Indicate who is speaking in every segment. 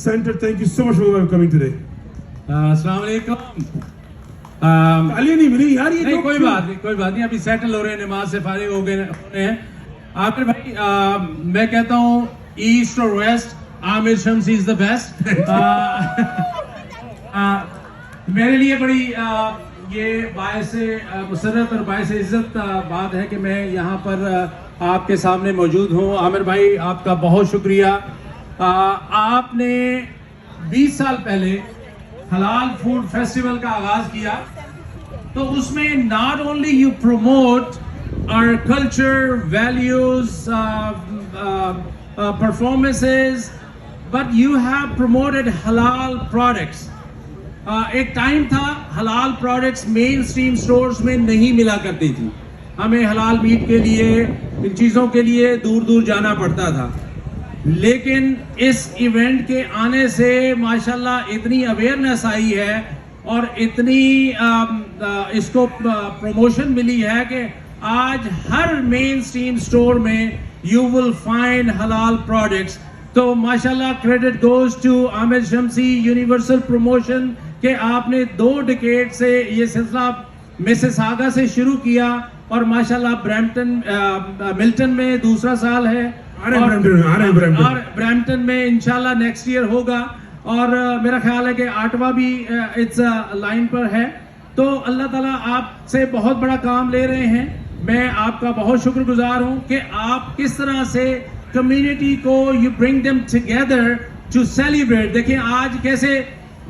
Speaker 1: Center. Thank you so much for coming today.
Speaker 2: अस्सलाम वालेकुम।
Speaker 1: तालियां नहीं मिली यार, ये
Speaker 2: नहीं,
Speaker 1: लोग
Speaker 2: कोई
Speaker 1: क्यों?
Speaker 2: बात नहीं, अभी सेटल हो रहे हैं, नमाज से फारिग हो गए हैं। आमिर भाई, मैं कहता हूँ ईस्ट और west, Aamir Shamsi is the best. मेरे लिए बड़ी ये बायसे मुसरत और बायसे इज्जत बात है कि मैं यहाँ पर आपके सामने मौजूद हूँ। आमिर भाई, आपका बहुत शुक्रिया। आपने 20 साल पहले हलाल फूड फेस्टिवल का आगाज किया, तो उसमें not only you promote our culture, values, performances, but you have promoted halal products. एक टाइम था halal products main stream stores में नहीं मिला करती थी, हमें हलाल मीट के लिए, इन चीज़ों के लिए दूर दूर जाना पड़ता था। लेकिन इस इवेंट के आने से माशाल्लाह इतनी अवेयरनेस आई है और इतनी इसको प्रमोशन मिली है कि आज हर मेन स्ट्रीम स्टोर में you will find halal products. तो माशाल्लाह credit goes to Aamir Shamsi universal promotion कि आपने 2 डिकेड से ये सिलसिला मिसिसागा से शुरू किया और माशाल्लाह मिल्टन में दूसरा साल है और ब्रैम्पटन में इंशाल्लाह नेक्स्ट ईयर होगा, और मेरा ख्याल है कि 8वां भी इट्स लाइन पर है। तो अल्लाह ताला आपसे बहुत बड़ा काम ले रहे हैं। मैं आपका बहुत शुक्रगुजार हूं कि आप किस तरह से कम्युनिटी को you bring them together to celebrate. देखिए आज कैसे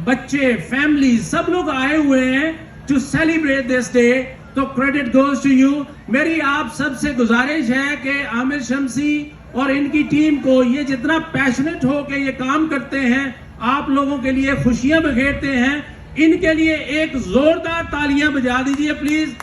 Speaker 2: बच्चे, फैमिली, सब लोग आए हुए हैं टू सेलिब्रेट दिस डे, तो क्रेडिट गोज टू यू। मेरी आप सबसे गुजारिश है कि आमिर शम्सी और इनकी टीम को ये जितना पैशनेट हो के ये काम करते हैं, आप लोगों के लिए खुशियां बिखेरते हैं, इनके लिए एक जोरदार तालियां बजा दीजिए प्लीज।